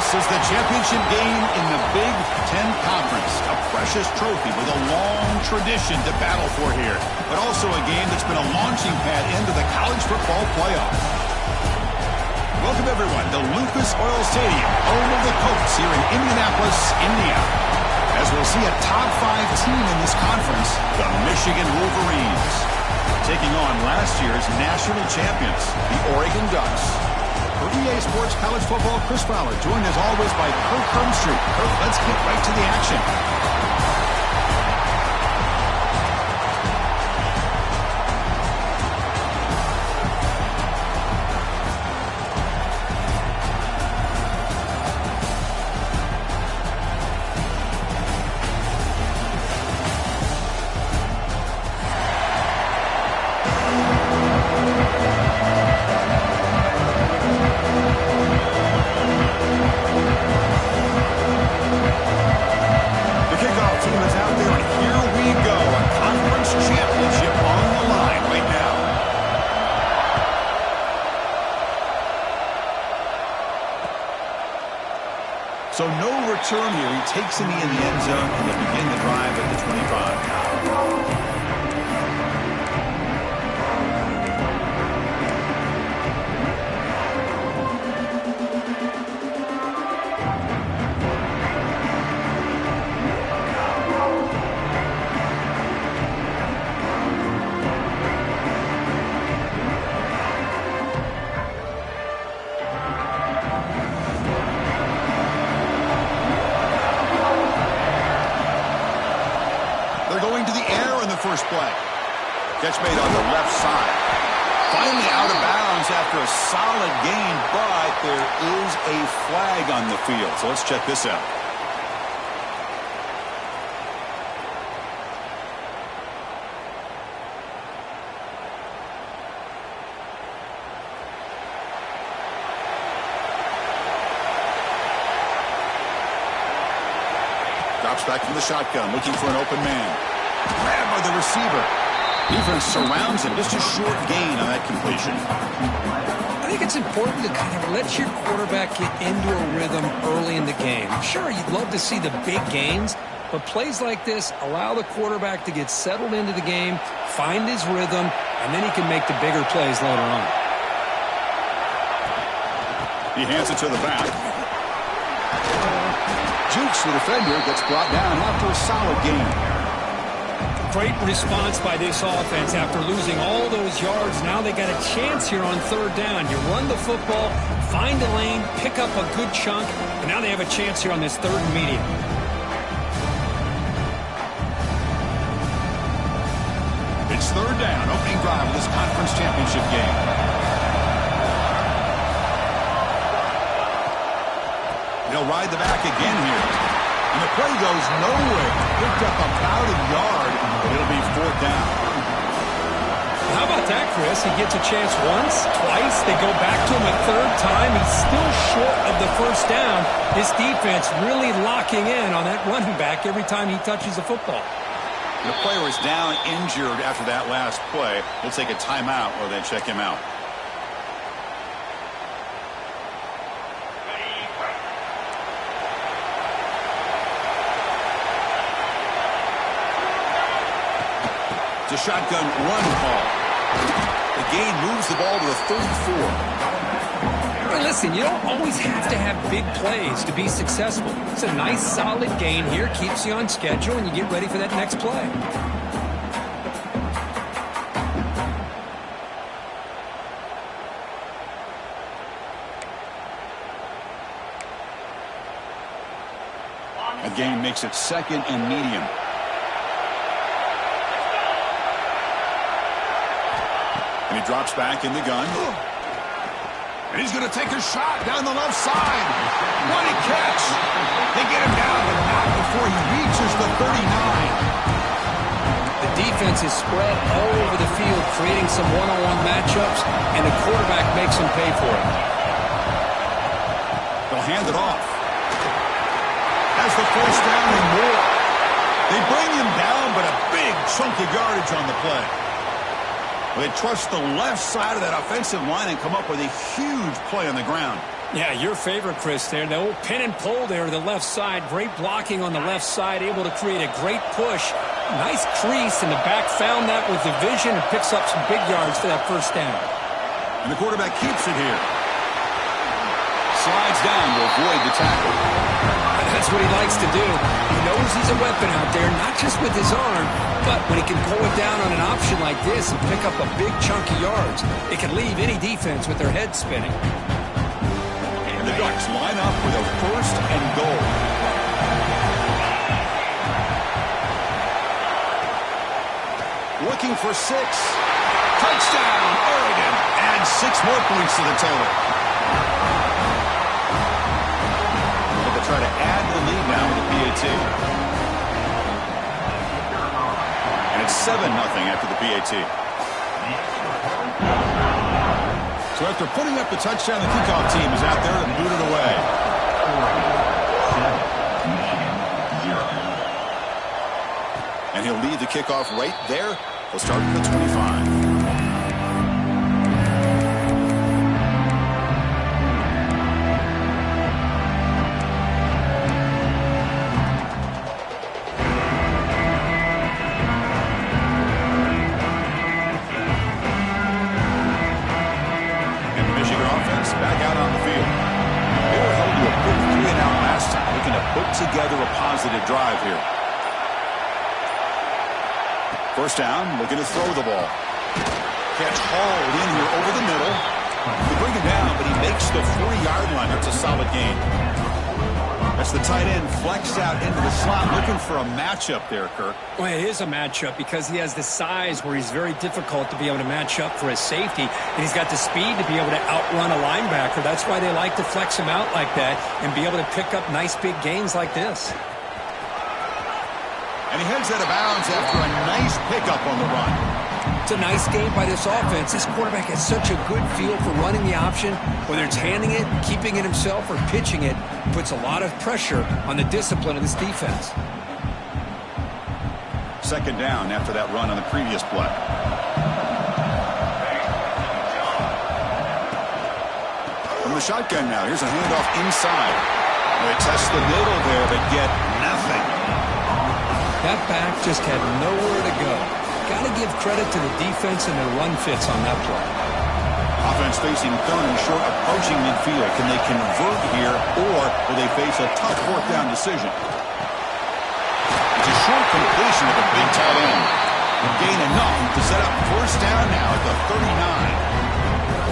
This is the championship game in the Big Ten Conference. A precious trophy with a long tradition to battle for here, but also a game that's been a launching pad into the college football playoff. Welcome, everyone, to Lucas Oil Stadium, home of the Colts here in Indianapolis, Indiana. As we'll see a top 5 team in this conference, the Michigan Wolverines, taking on last year's national champions, the Oregon Ducks. For EA Sports College Football, Chris Fowler, joined as always by Kirk Hermstreet. Kirk, let's get right to the action. So no return here. He takes a knee in the end zone, and they begin the drive at the 25. First play. Catch made on the left side. Finally out of bounds after a solid gain, but there is a flag on the field. So let's check this out. Drops back from the shotgun, looking for an open man. Grabbed by the receiver. Defense surrounds him. Just a short gain on that completion. I think it's important to kind of let your quarterback get into a rhythm early in the game. Sure, you'd love to see the big gains, but plays like this allow the quarterback to get settled into the game, find his rhythm, and then he can make the bigger plays later on. He hands it to the back. Jukes the defender, gets brought down after a solid gain. Great response by this offense after losing all those yards. Now they got a chance here on third down. You run the football, find a lane, pick up a good chunk, and now they have a chance here on this third and medium. It's third down, opening drive of this conference championship game. They'll ride the back again here. And the play goes nowhere. Picked up about a yard. It'll be fourth down. How about that, Chris? He gets a chance once, twice. They go back to him a third time. He's still short of the first down. This defense really locking in on that running back every time he touches the football. The player is down injured after that last play. We'll take a timeout or then check him out. A shotgun run call. The gain moves the ball to the 34. Hey, listen, you don't always have to have big plays to be successful. It's a nice, solid gain here. Keeps you on schedule, and you get ready for that next play. A gain makes it second and medium. And he drops back in the gun. And he's going to take a shot down the left side. What a catch. They get him down, but not before he reaches the 39. The defense is spread all over the field, creating some one-on-one matchups, and the quarterback makes them pay for it. They'll hand it off. Has the first down and more. They bring him down, but a big chunk of yardage on the play. They trust the left side of that offensive line and come up with a huge play on the ground. Yeah, your favorite, Chris, there. The old pin and pull there to the left side. Great blocking on the left side, able to create a great push. Nice crease, and the back found that with the vision and picks up some big yards for that first down. And the quarterback keeps it here. Slides down to avoid the tackle. That's what he likes to do. He knows he's a weapon out there, not just with his arm, but when he can pull it down on an option like this and pick up a big chunk of yards, it can leave any defense with their head spinning. And the Ducks line up with a 1st and goal. Looking for 6. Touchdown, Oregon. And 6 more points to the total. They'll try to add to the lead now with the PAT. And it's 7-0 after the PAT. So after putting up the touchdown, the kickoff team is out there to boot it away. And he'll lead the kickoff right there. He'll start from the 25. Back out on the field. They were held to a quick 3-and-out last time, looking to put together a positive drive here. First down, looking to throw the ball. Catch hauled in here over the middle. They bring him down, but he makes the 40-yard line. That's a solid gain. That's the tight end flexed out into the slot, looking for a matchup there, Kirk. Well, it is a matchup because he has the size where he's very difficult to be able to match up for his safety, and he's got the speed to be able to outrun a linebacker. That's why they like to flex him out like that and be able to pick up nice big gains like this. And he heads out of bounds after a nice pickup on the run. It's a nice game by this offense. This quarterback has such a good feel for running the option. Whether it's handing it, keeping it himself, or pitching it, puts a lot of pressure on the discipline of this defense. Second down after that run on the previous play. From the shotgun now, here's a handoff inside. They test the middle there, but get nothing. That back just had nowhere to go. Got to give credit to the defense and their run fits on that play. Offense facing 3rd and short, approaching midfield. Can they convert here, or will they face a tough 4th down decision? It's a short completion of a big tight end. Gain enough to set up first down now at the 39.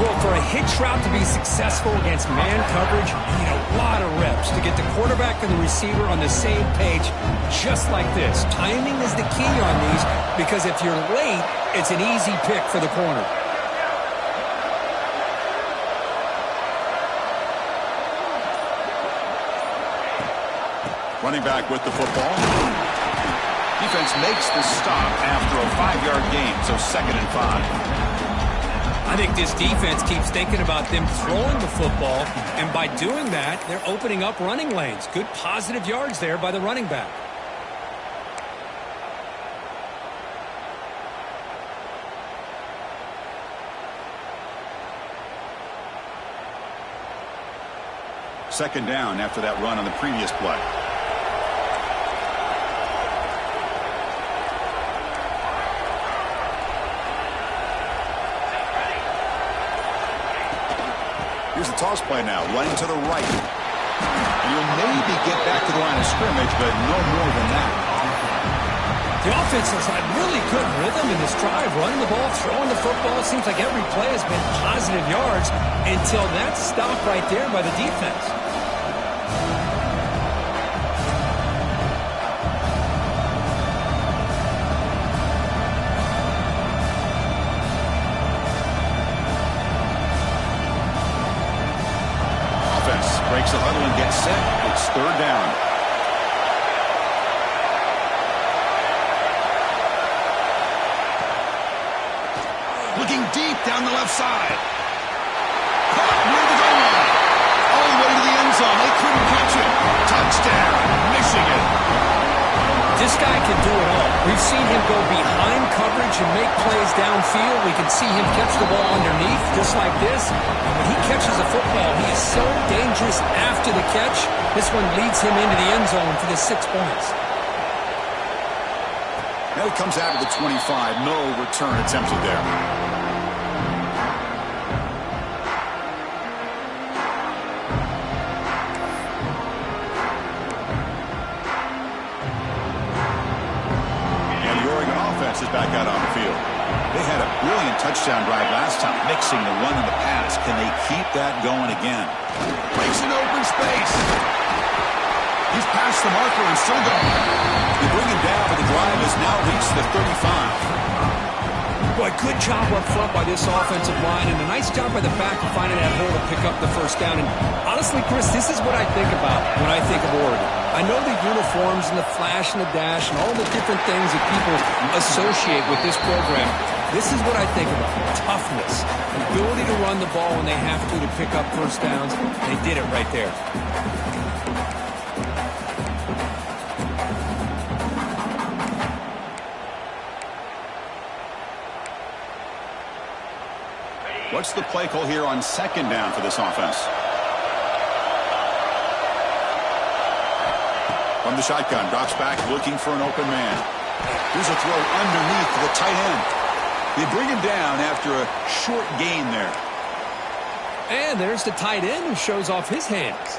Well, for a hitch route to be successful against man coverage, you need a lot of reps to get the quarterback and the receiver on the same page, just like this. Timing is the key on these, because if you're late, it's an easy pick for the corner. Running back with the football. Defense makes the stop after a 5-yard gain, so 2nd and 5. I think this defense keeps thinking about them throwing the football, and by doing that, they're opening up running lanes. Good positive yards there by the running back. Second down after that run on the previous play. Here's the toss play now, running to the right. And you'll maybe get back to the line of scrimmage, but no more than that. The offense has had really good rhythm in this drive, running the ball, throwing the football. It seems like every play has been positive yards until that stop right there by the defense. Breaks the huddle and gets set. It's 3rd down. Looking deep down the left side. Caught near the goal line. All the way to the end zone. They couldn't catch it. Touchdown, Michigan. This guy can do it all. We've seen him go behind coverage and make plays downfield. We can see him catch the ball underneath, just like this. And when he catches a football, he is so dangerous after the catch. This one leads him into the end zone for the 6 points. Now he comes out of the 25. No return attempted there. Is back out on the field. They had a brilliant touchdown drive last time, mixing the run and the pass. Can they keep that going again? Breaks an open space. He's past the marker and still going. They bring him down, but the drive has now reached the 35. Boy, good job up front by this offensive line, and a nice job by the back of finding that hole to pick up the first down. And honestly, Chris, this is what I think about when I think of Oregon. I know the uniforms and the flash and the dash and all the different things that people associate with this program. This is what I think about. Toughness. Ability to run the ball when they have to pick up first downs. They did it right there. What's the play call here on second down for this offense? From the shotgun, drops back, looking for an open man. Here's a throw underneath to the tight end. They bring him down after a short gain there. And there's the tight end who shows off his hands.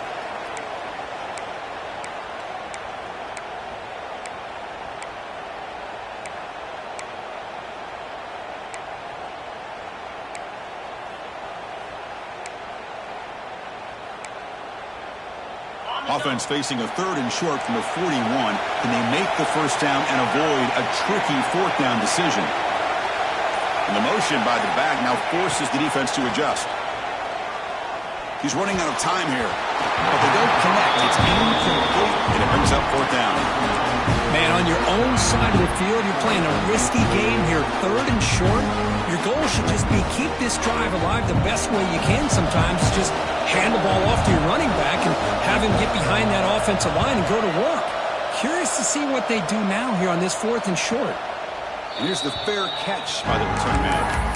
Offense facing a third and short from the 41. Can they make the first down and avoid a tricky fourth down decision? And the motion by the back now forces the defense to adjust. He's running out of time here, but they don't connect. It's incomplete, and it brings up fourth down. Man, on your own side of the field, you're playing a risky game here. Third and short. Your goal should just be keep this drive alive the best way you can sometimes. Just hand the ball off to your running back and have him get behind that offensive line and go to work. Curious to see what they do now here on this fourth and short. And here's the fair catch by the return man.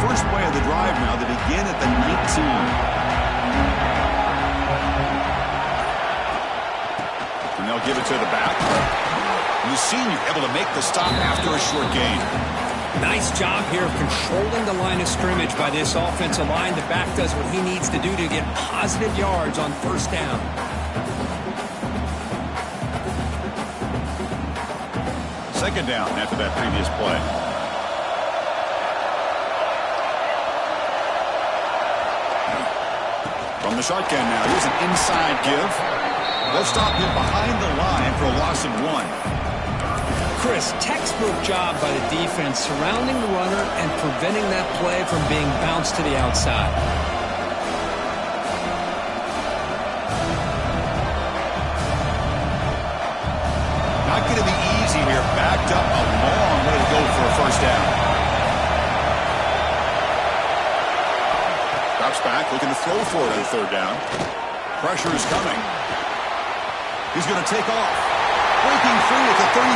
First play of the drive now. They begin at the 19. And they'll give it to the back. And the senior able to make the stop after a short gain. Nice job here of controlling the line of scrimmage by this offensive line. The back does what he needs to do to get positive yards on first down. Second down after that previous play. From the shotgun now, here's an inside give. They'll stop him behind the line for a loss of 1. Chris, textbook job by the defense surrounding the runner and preventing that play from being bounced to the outside. Not going to be easy here. Backed up a long way to go for a first down. Drops back, looking to throw for it on third down. Pressure is coming. He's going to take off. Breaking free at the 35.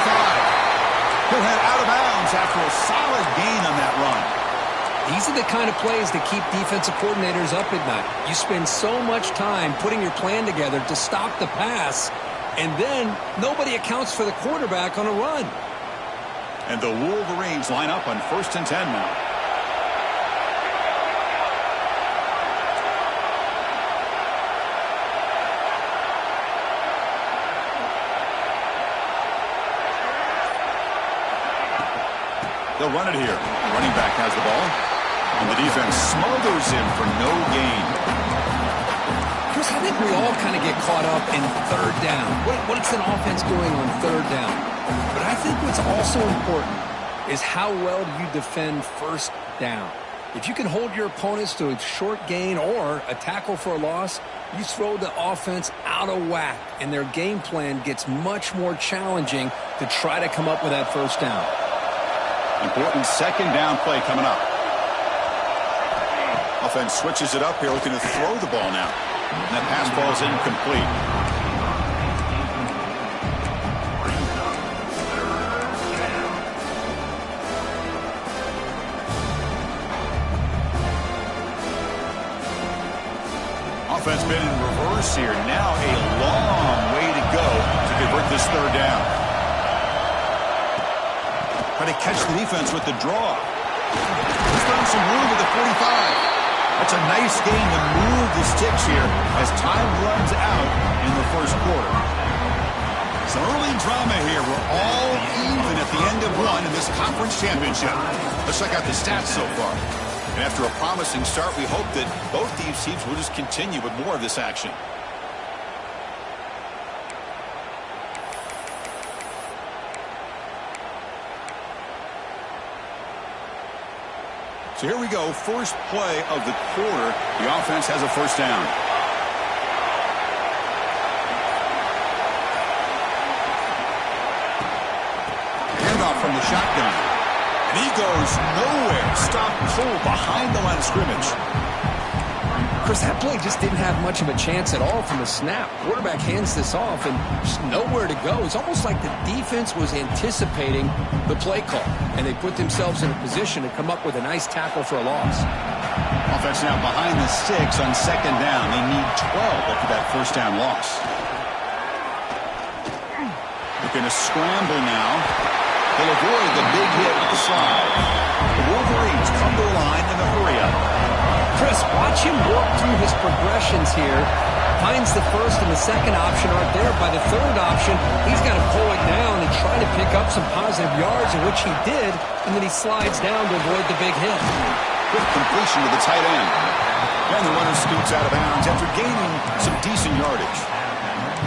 He'll head out of bounds after a solid gain on that run. These are the kind of plays that keep defensive coordinators up at night. You spend so much time putting your plan together to stop the pass, and then nobody accounts for the quarterback on a run. And the Wolverines line up on 1st and 10 now. They'll run it here. Running back has the ball. And the defense smothers him for no gain. Chris, I think we all kind of get caught up in third down. What's an offense doing on third down? But I think what's also important is how well do you defend first down. If you can hold your opponents to a short gain or a tackle for a loss, you throw the offense out of whack, and their game plan gets much more challenging to try to come up with that first down. Important second down play coming up. Offense switches it up here, looking to throw the ball now. And that pass ball is incomplete. Offense been in reverse here. Now a long way to go to convert this third down. Try to catch the defense with the draw. He's found some room at the 45. That's a nice gain to move the sticks here as time runs out in the first quarter. Some early drama here. We're all even at the end of one in this conference championship. Let's check out the stats so far. And after a promising start, we hope that both these teams will just continue with more of this action. So here we go, first play of the quarter. The offense has a first down. Handoff from the shotgun. And he goes nowhere. Stop pull behind the line of scrimmage. Chris, that play just didn't have much of a chance at all from the snap. Quarterback hands this off and just nowhere to go. It's almost like the defense was anticipating the play call, and they put themselves in a position to come up with a nice tackle for a loss. Offense now behind the sticks on second down. They need 12 after that first down loss. They're going to scramble now. They'll avoid the big hit with the slide. The Wolverines come to the line in a hurry-up. Chris, watch him work through his progressions here. Finds the first and the second option aren't there. By the third option, he's got to pull it down and try to pick up some positive yards, in which he did, and then he slides down to avoid the big hit. Quick completion to the tight end. And the runner scoots out of bounds after gaining some decent yardage.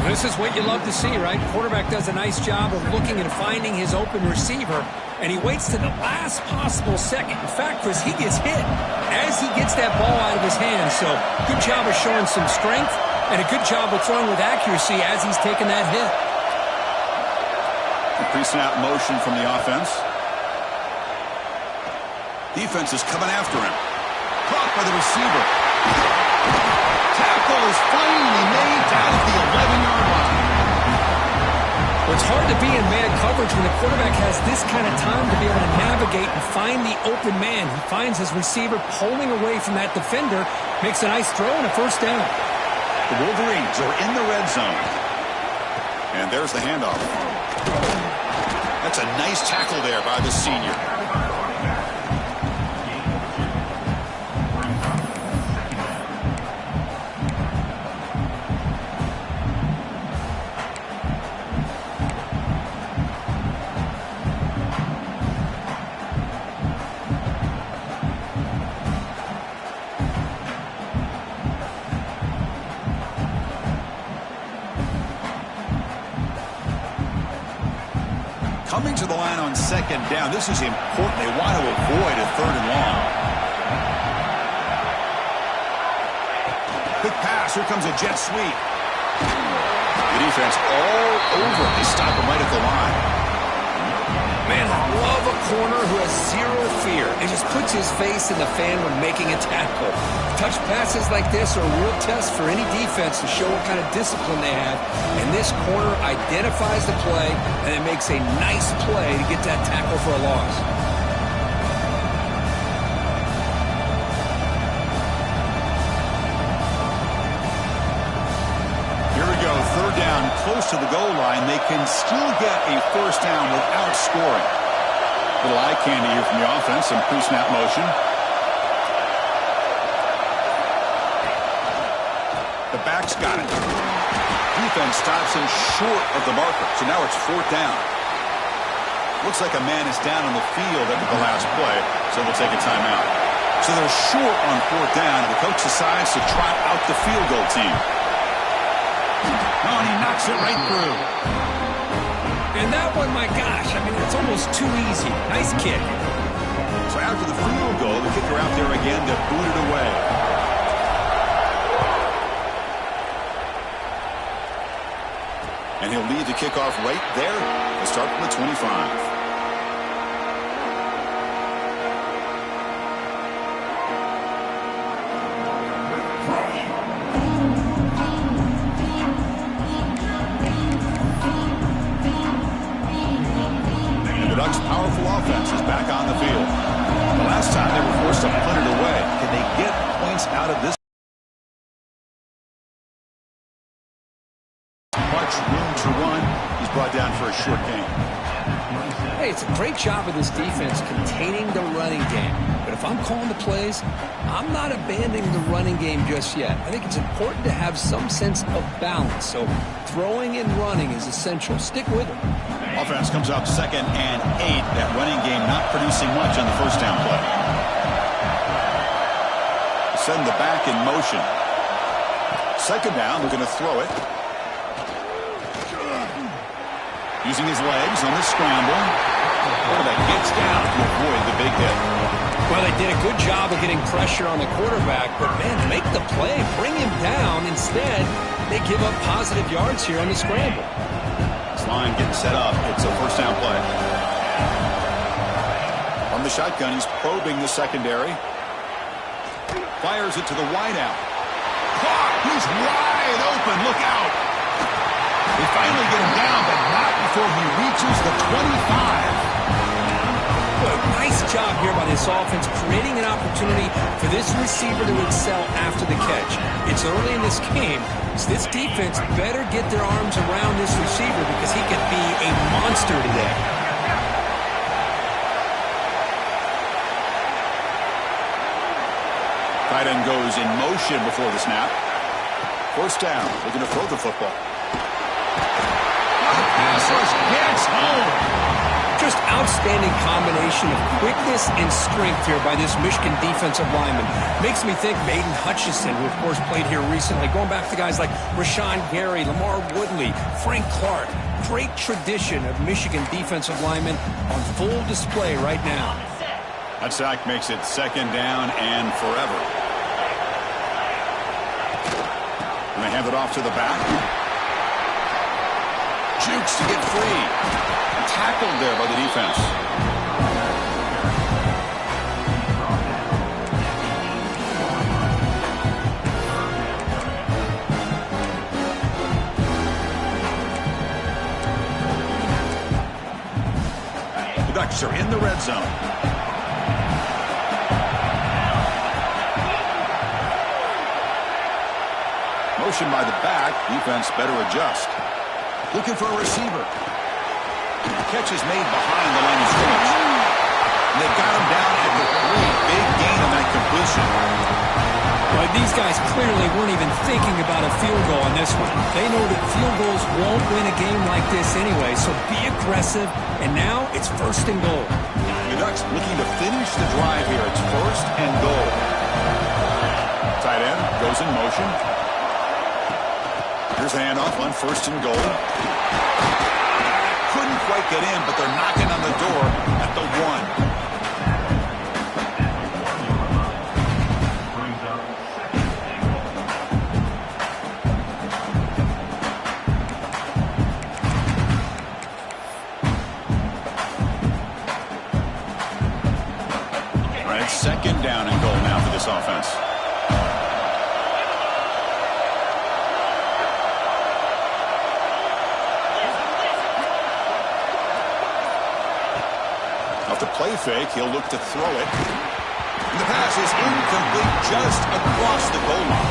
This is what you love to see, right? Quarterback does a nice job of looking and finding his open receiver, and he waits to the last possible second. In fact, Chris, he gets hit as he gets that ball out of his hands. So good job of showing some strength and a good job of throwing with accuracy as he's taking that hit. A pre-snap motion from the offense. Defense is coming after him. Caught by the receiver. Tackle is finally made down at the 11-yard line. Well, it's hard to be in man coverage when the quarterback has this kind of time to be able to navigate and find the open man. He finds his receiver pulling away from that defender, makes a nice throw and a first down. The Wolverines are in the red zone. And there's the handoff. That's a nice tackle there by the senior. Coming to the line on second down. This is important. They want to avoid a third and long. Quick pass. Here comes a jet sweep. The defense all over. They stop him right at the line. Man, I love a corner who has zero fear and just puts his face in the fan when making a tackle. Touch passes like this are a real test for any defense to show what kind of discipline they have. And this corner identifies the play and it makes a nice play to get that tackle for a loss. Here we go, third down, close to the goal line. They can still get a first down without scoring. Little eye candy here from the offense, some pre-snap motion. The back's got it. Defense stops him short of the marker, so now it's fourth down. Looks like a man is down on the field after the last play, so they'll take a timeout. So they're short on fourth down. The coach decides to try out the field goal team. Oh, and he knocks it right through. And that one, my gosh, I mean, it's almost too easy. Nice kick. So after the field goal, the kicker out there again to boot it away. And he'll lead the kickoff right there to start from the 25. Ducks' powerful offense is back on the field. The last time they were forced to punt it away. Can they get points out of this? Much room to run. He's brought down for a short game. Hey, it's a great job of this defense containing the running game. But if I'm calling the plays, I'm not abandoning the running game just yet. I think it's important to have some sense of balance. So throwing and running is essential. Stick with it. Offense comes out 2nd and 8. That running game not producing much on the first down play. Send the back in motion. 2nd down, they're going to throw it. Using his legs on the scramble. Oh, that gets down to avoid the big hit. Well, they did a good job of getting pressure on the quarterback, but, man, make the play. Bring him down. Instead, they give up positive yards here on the scramble. Line getting set up. It's a first down play. From the shotgun, he's probing the secondary. Fires it to the wideout. Caught! He's wide open. Look out! They finally get him down, but not before he reaches the 25. Well, nice job here by this offense, creating an opportunity for this receiver to excel after the catch. It's early in this game, so this defense better get their arms around this receiver because he could be a monster today. Tight end goes in motion before the snap. First down. They're going to throw the football. The pass rush gets home. Just outstanding combination of quickness and strength here by this Michigan defensive lineman. Makes me think of Aiden Hutchinson, who of course played here recently. Going back to guys like Rashawn Gary, Lamar Woodley, Frank Clark. Great tradition of Michigan defensive linemen on full display right now. That sack makes it 2nd down and forever. And they hand it off to the back. Jukes to get free. Tackled there by the defense. The Ducks are in the red zone. Motion by the back. Defense better adjust. Looking for a receiver. Catch is made behind the line of scrimmage. And they've got him down at the 3. Big gain on that completion. Well, these guys clearly weren't even thinking about a field goal on this one. They know that field goals won't win a game like this anyway, so be aggressive. And now it's 1st and goal. The Ducks looking to finish the drive here. It's 1st and goal. Tight end goes in motion. Here's the handoff on 1st and goal. Couldn't quite get in, but they're knocking on the door at the 1. All right, 2nd down and goal now for this offense. Off the play fake, he'll look to throw it. And the pass is incomplete just across the goal line.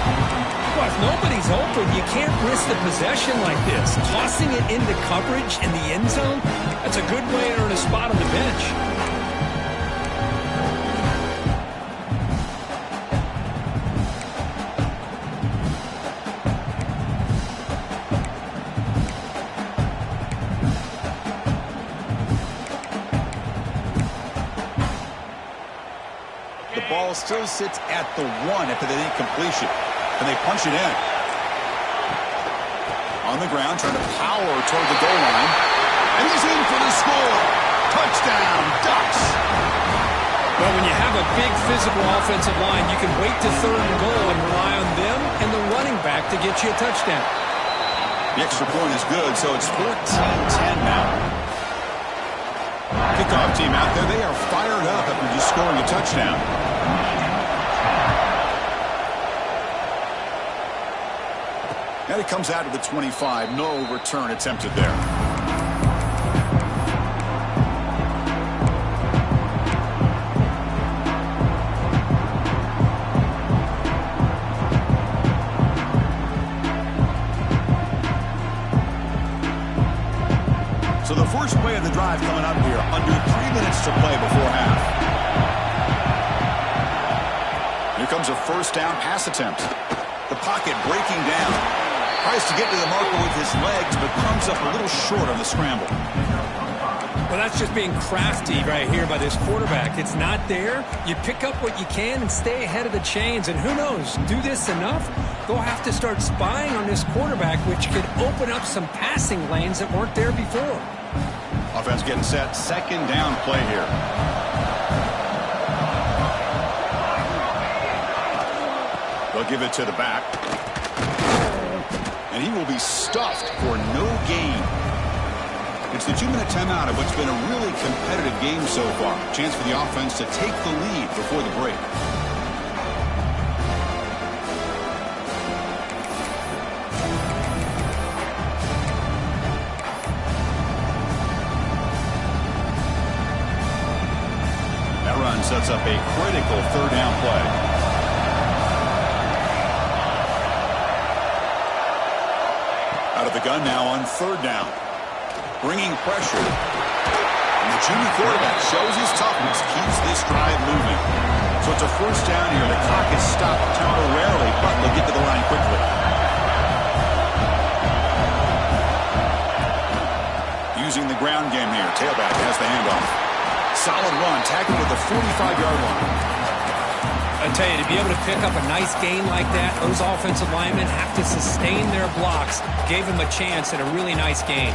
Well, if nobody's open, you can't risk the possession like this. Tossing it into coverage in the end zone, that's a good way to earn a spot on the bench. The ball still sits at the 1 after the incompletion. And they punch it in. On the ground, trying to power toward the goal line. And he's in for the score. Touchdown, Ducks. Well, when you have a big physical offensive line, you can wait to third and goal and rely on them and the running back to get you a touchdown. The extra point is good, so it's 14-10 now. Kickoff team out there. They are fired up after just scoring a touchdown. Now he comes out to the 25. No return attempted there. So the first play of the drive coming up here, under 3 minutes to play before half. Here comes a first down pass attempt. The pocket breaking down. Tries to get to the marker with his legs, but comes up a little short on the scramble. Well, that's just being crafty right here by this quarterback. It's not there. You pick up what you can and stay ahead of the chains. And who knows, do this enough, they'll have to start spying on this quarterback, which could open up some passing lanes that weren't there before. Offense getting set. Second down play here. They'll give it to the back. And he will be stuffed for no gain. It's the 2-minute timeout of what's been a really competitive game so far. Chance for the offense to take the lead before the break. That run sets up a critical third down play. Out of the gun now on third down. Bringing pressure. And the junior quarterback shows his toughness, keeps this drive moving. So it's a first down here. The clock is stopped temporarily, but they'll get to the line quickly. Using the ground game here. Tailback has the handoff. Solid run, tackled at the 45-yard line. I tell you, to be able to pick up a nice gain like that, those offensive linemen have to sustain their blocks. Gave him a chance at a really nice gain.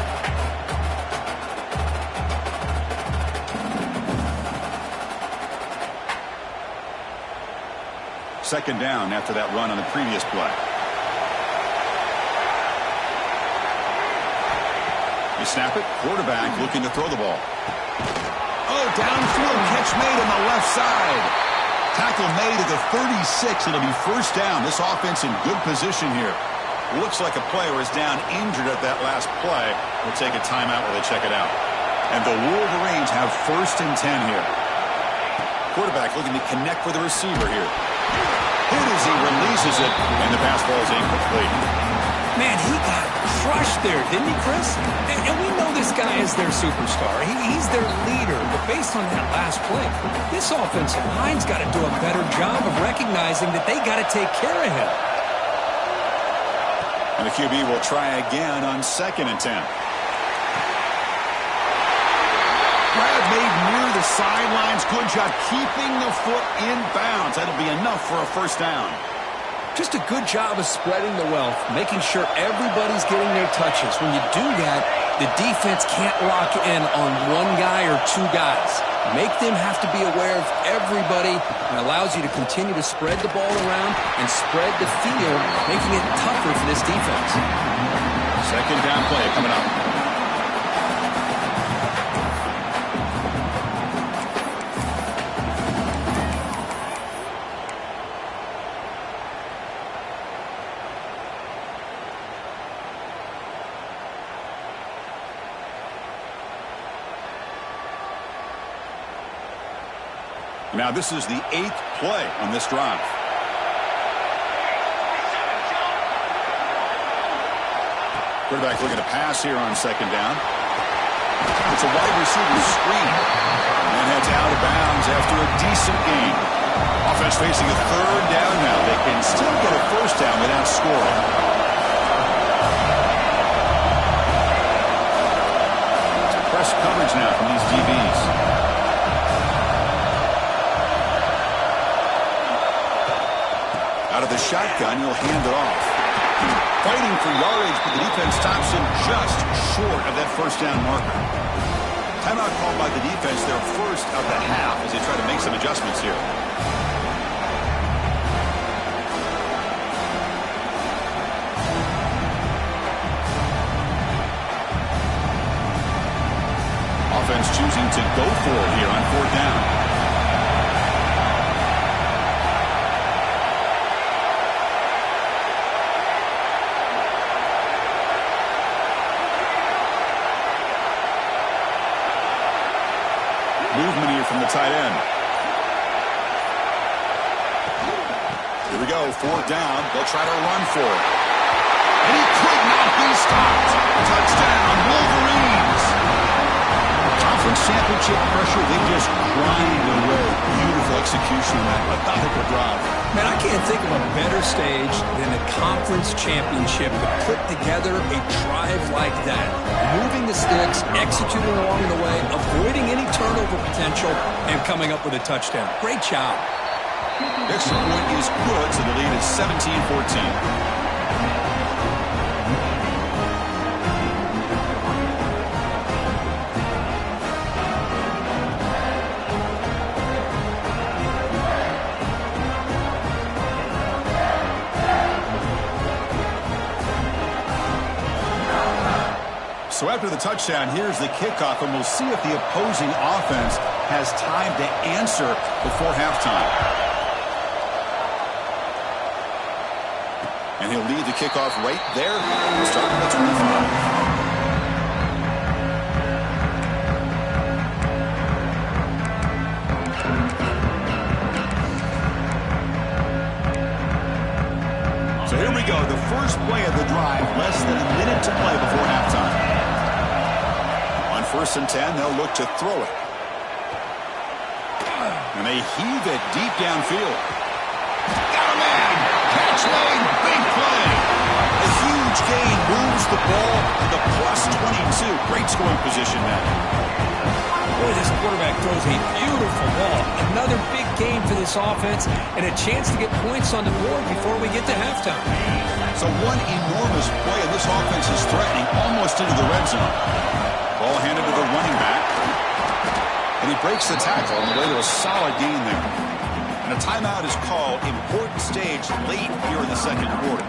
Second down after that run on the previous play. You snap it, quarterback looking to throw the ball. Oh, downfield catch made on the left side. Tackle made at the 36. It'll be first down. This offense in good position here. Looks like a player is down injured at that last play. We'll take a timeout while they check it out. And the Wolverines have first and 10 here. Quarterback looking to connect with the receiver here. Hit as he releases it, and the pass ball is incomplete. Man, he got crushed there, didn't he, Chris? And we know this guy is their superstar. He's their leader. But based on that last play, this offensive line's got to do a better job of recognizing that they got to take care of him. And the QB will try again on second and 10. Grab made near the sidelines. Good job keeping the foot in bounds. That'll be enough for a first down. Just a good job of spreading the wealth, making sure everybody's getting their touches. When you do that, the defense can't lock in on one guy or two guys. Make them have to be aware of everybody, and allows you to continue to spread the ball around and spread the field, making it tougher for this defense. Second down play coming up. Now this is the 8th play on this drive. Quarterback looking to pass here on second down. It's a wide receiver screen. And heads out of bounds after a decent gain. Offense facing a third down now. They can still get a first down without scoring. It's press coverage now from these DBs. Out of the shotgun, he'll hand it off. Fighting for yardage, but the defense stops him just short of that first down marker. Timeout called by the defense, their first of the half, as they try to make some adjustments here. Offense choosing to go for it here on 4th down. Movement here from the tight end. Here we go, 4th down. They'll try to run for it. And he could not be stopped. Touchdown, Wolverines. Conference championship pressure, they just grind away. Beautiful execution on that methodical drive. Man, I can't think of a better stage than a conference championship to put together a drive like that. Moving the sticks, executing along the way, avoiding any turnover potential, and coming up with a touchdown. Great job. Extra point is good, so the lead is 17-14. So after the touchdown, here's the kickoff, and we'll see if the opposing offense has time to answer before halftime. And he'll lead the kickoff right there. We'll start at the 25. So here we go, the first play of the drive, less than a minute to play before halftime. On 1st and 10, they'll look to throw it. And they heave it deep downfield. Got a man! Catch lane, big play! A huge gain moves the ball to the +22. Great scoring position now. Boy, this quarterback throws a beautiful ball. Another big game for this offense and a chance to get points on the board before we get to halftime. So one enormous play, and this offense is threatening almost into the red zone. Ball handed to the running back. And he breaks the tackle on the way to a solid gain there. And a timeout is called. Important stage late here in the second quarter.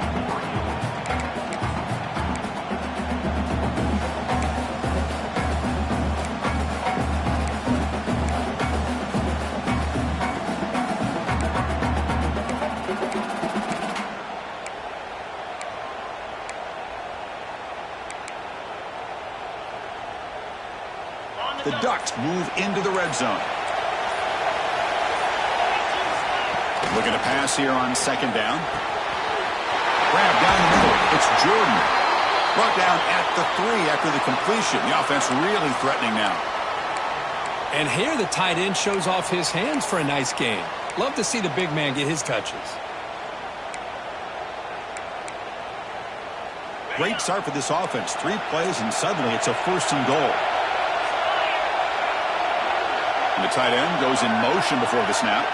The Ducks move into the red zone. Looking to pass here on 2nd down. Grab down the middle. It's Jordan. Brought down at the 3 after the completion. The offense really threatening now. And here the tight end shows off his hands for a nice gain. Love to see the big man get his touches. Great start for this offense. 3 plays and suddenly it's a 1st and goal. And the tight end goes in motion before the snap.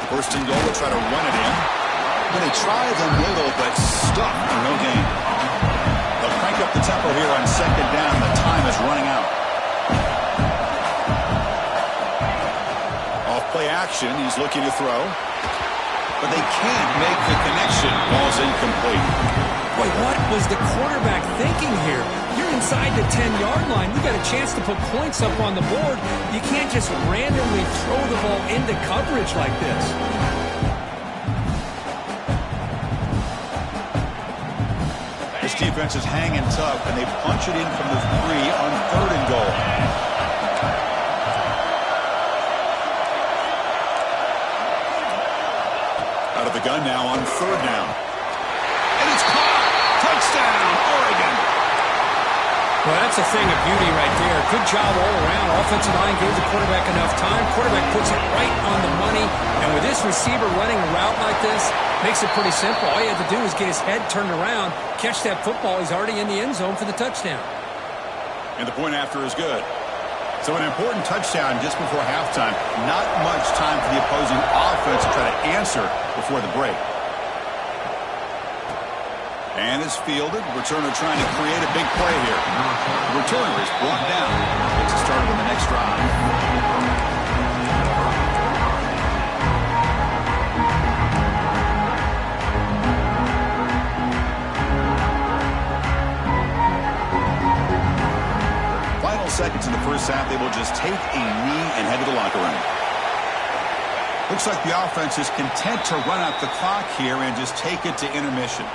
1st and goal, will try to run it in. And they try the middle, but stuck and no gain. They'll crank up the tempo here on 2nd down. The time is running out. Off play action, he's looking to throw. But they can't make the connection. Ball's incomplete. Boy, what was the quarterback thinking here? You're inside the 10-yard line. You got a chance to put points up on the board. You can't just randomly throw the ball into coverage like this. This defense is hanging tough, and they punch it in from the 3 on 3rd and goal. Out of the gun now on 3rd down. And it's caught! Touchdown, Oregon! Well, that's a thing of beauty right there. Good job all around. Offensive line gave the quarterback enough time. Quarterback puts it right on the money. And with this receiver running a route like this, makes it pretty simple. All you have to do is get his head turned around, catch that football. He's already in the end zone for the touchdown. And the point after is good. So an important touchdown just before halftime. Not much time for the opposing offense to try to answer before the break. And it's fielded. Returner trying to create a big play here. The returner is brought down. Gets it started on the next drive. Final seconds in the first half. They will just take a knee and head to the locker room. Looks like the offense is content to run out the clock here and just take it to intermission.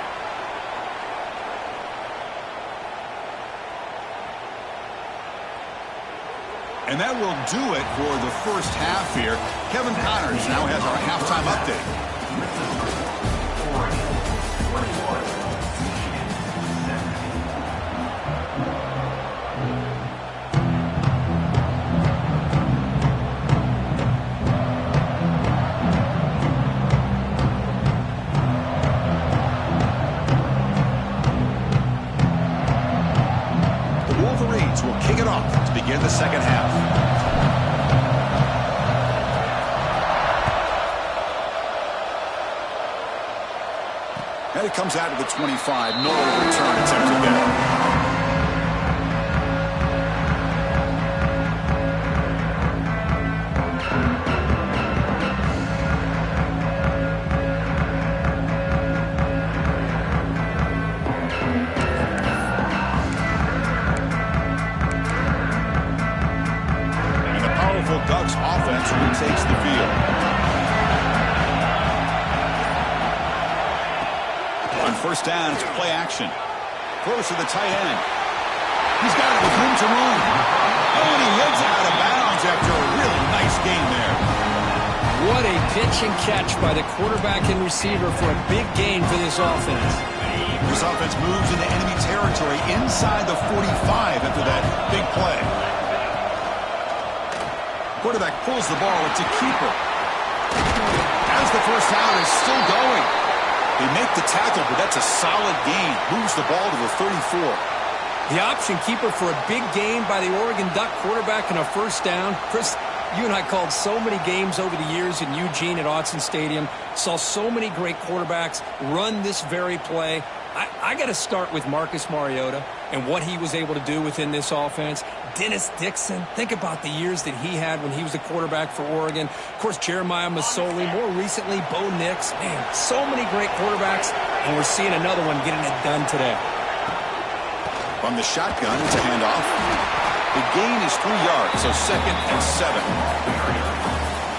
And that will do it for the first half here. Kevin Connors now has our halftime update. The Wolverines will kick it off to begin the second half. And it comes out of the 25. No return attempted there. And the powerful Ducks offense retakes the field. On first down, it's play action. Throws to the tight end. He's got it with room to run. And he heads out of bounds after a really nice game there. What a pitch and catch by the quarterback and receiver for a big gain for this offense. This offense moves into enemy territory inside the 45 after that big play. Quarterback pulls the ball. It's a keeper. As the first down is still going. They make the tackle, but that's a solid gain. Moves the ball to the 34. The option keeper for a big gain by the Oregon Duck quarterback and a first down. Chris, you and I called so many games over the years in Eugene at Autzen Stadium. Saw so many great quarterbacks run this very play. I got to start with Marcus Mariota and what he was able to do within this offense. Dennis Dixon, think about the years that he had when he was the quarterback for Oregon. Of course, Jeremiah Masoli, more recently, Bo Nix. Man, so many great quarterbacks, and we're seeing another one getting it done today. From the shotgun, it's a handoff. The gain is 3 yards, so 2nd and 7.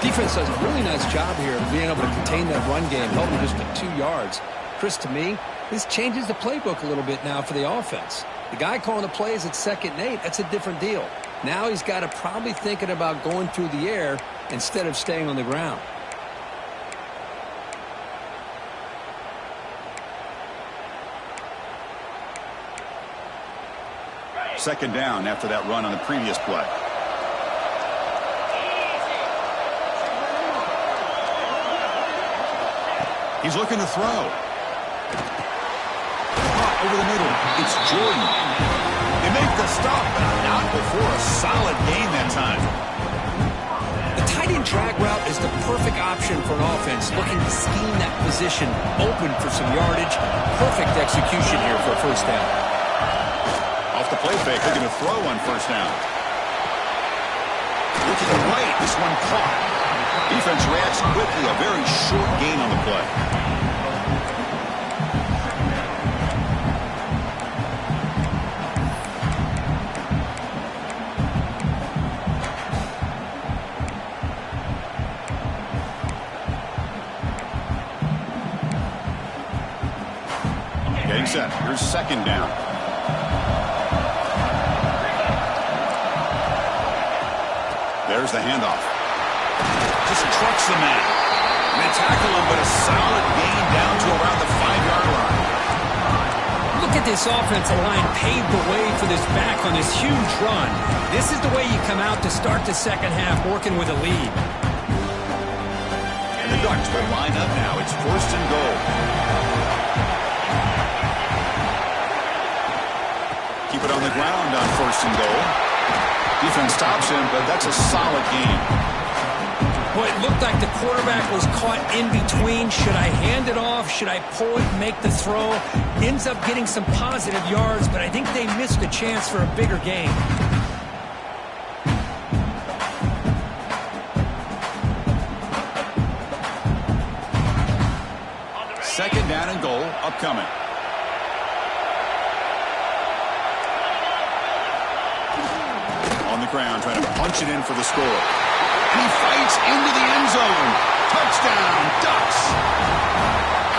Defense does a really nice job here of being able to contain that run game, held them just to 2 yards. Chris, to me, this changes the playbook a little bit now for the offense. The guy calling the plays at 2nd and 8, that's a different deal. Now he's got to probably thinking about going through the air instead of staying on the ground. Second down after that run on the previous play. He's looking to throw. Over the middle, it's Jordan. They make the stop, but not before a solid gain that time. The tight end drag route is the perfect option for an offense looking to scheme that position open for some yardage. Perfect execution here for a first down. Off the play fake, looking to throw on first down. Look to the right, this one caught. Defense reacts quickly, a very short gain on the play. Getting set. Here's second down. There's the handoff. Just trucks the man. And they tackle him, but a solid gain down to around the 5-yard line. Look at this offensive line paved the way for this back on this huge run. This is the way you come out to start the second half, working with a lead. And the Ducks will line up now. It's 1st and goal. Keep it on the ground on 1st and goal. Defense stops him, but that's a solid gain. Boy, it looked like the quarterback was caught in between. Should I hand it off? Should I pull it and make the throw? Ends up getting some positive yards, but I think they missed a chance for a bigger gain. Second down and goal upcoming. On the ground, trying to punch it in for the score. And he fights into the end zone. Touchdown, Ducks.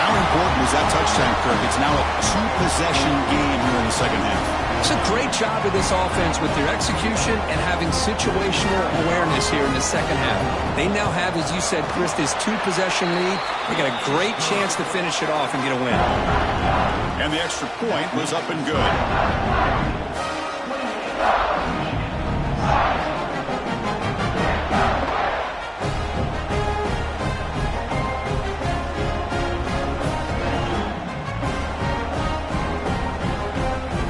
How important is that touchdown, Kirk? It's now a two-possession game here in the second half. It's a great job of this offense with their execution and having situational awareness here in the second half. They now have, as you said, Chris, this two-possession lead. They got a great chance to finish it off and get a win. And the extra point was up and good.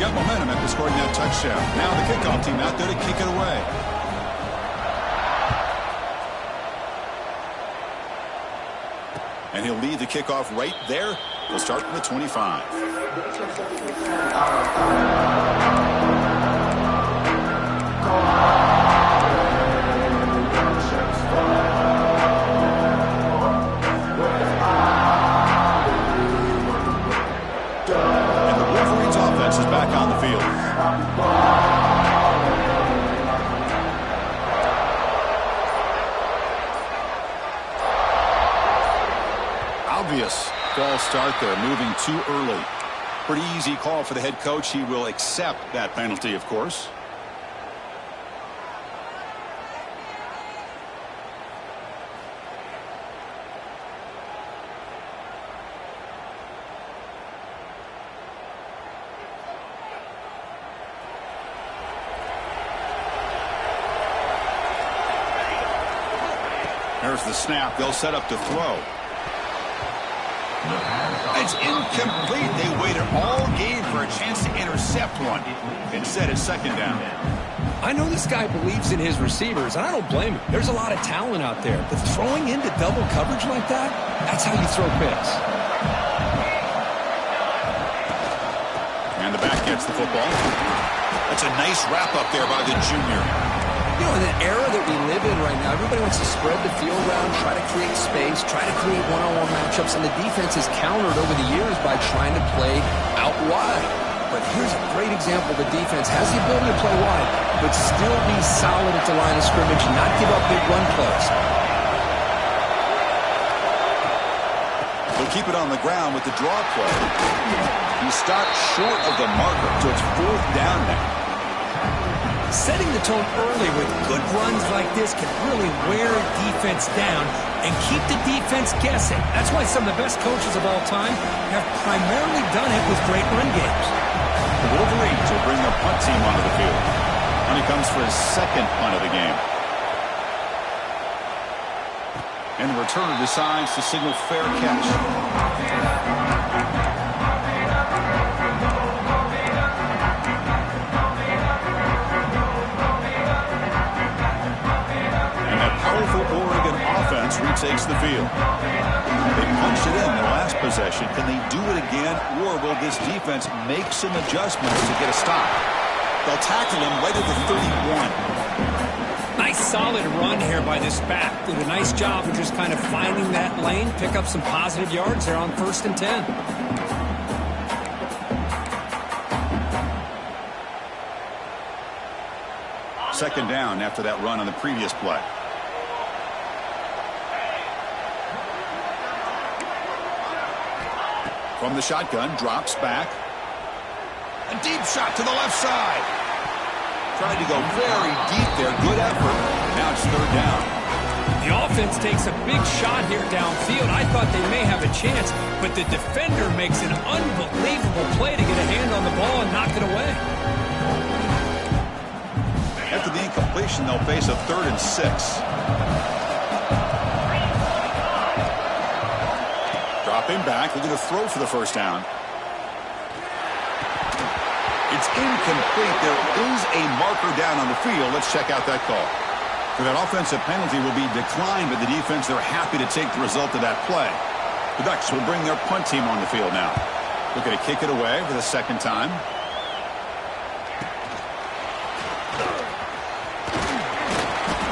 Got momentum after scoring that touchdown. Now the kickoff team out there to kick it away. And he'll lead the kickoff right there. He'll start from the 25. Is back on the field. Obvious false start there, moving too early. Pretty easy call for the head coach. He will accept that penalty, of course. There's the snap. They'll set up to throw. It's incomplete. They waited all game for a chance to intercept one. Instead, it's second down. I know this guy believes in his receivers, and I don't blame him. There's a lot of talent out there, but throwing into double coverage like that, that's how you throw picks. And the back gets the football. That's a nice wrap up there by the junior. You know, in the era that we live in right now, everybody wants to spread the field around, try to create space, try to create one-on-one matchups, and the defense has countered over the years by trying to play out wide. But here's a great example. The defense has the ability to play wide, but still be solid at the line of scrimmage, not give up big run plays. They'll keep it on the ground with the draw play. He stopped short of the marker, so it's fourth down now. Setting the tone early with good runs like this can really wear defense down and keep the defense guessing. That's why some of the best coaches of all time have primarily done it with great run games. The Wolverines will bring the punt team onto the field. And he comes for his second punt of the game. And the returner decides to signal fair catch. Oregon offense retakes the field. They punched it in the last possession. Can they do it again, or will this defense make some adjustments to get a stop? They'll tackle him right at the 31. Nice solid run here by this back. Did a nice job of just kind of finding that lane, pick up some positive yards there on 1st and 10. Second down after that run on the previous play. From the shotgun, drops back. A deep shot to the left side. Tried to go very deep there. Good effort. Now it's third down. The offense takes a big shot here downfield. I thought they may have a chance, but the defender makes an unbelievable play to get a hand on the ball and knock it away. After the incompletion, they'll face a 3rd and 6. Dropping back, looking to throw for the first down. It's incomplete. There is a marker down on the field. Let's check out that call. That offensive penalty will be declined by the defense. They're happy to take the result of that play. The Ducks will bring their punt team on the field now. Looking to kick it away for the second time.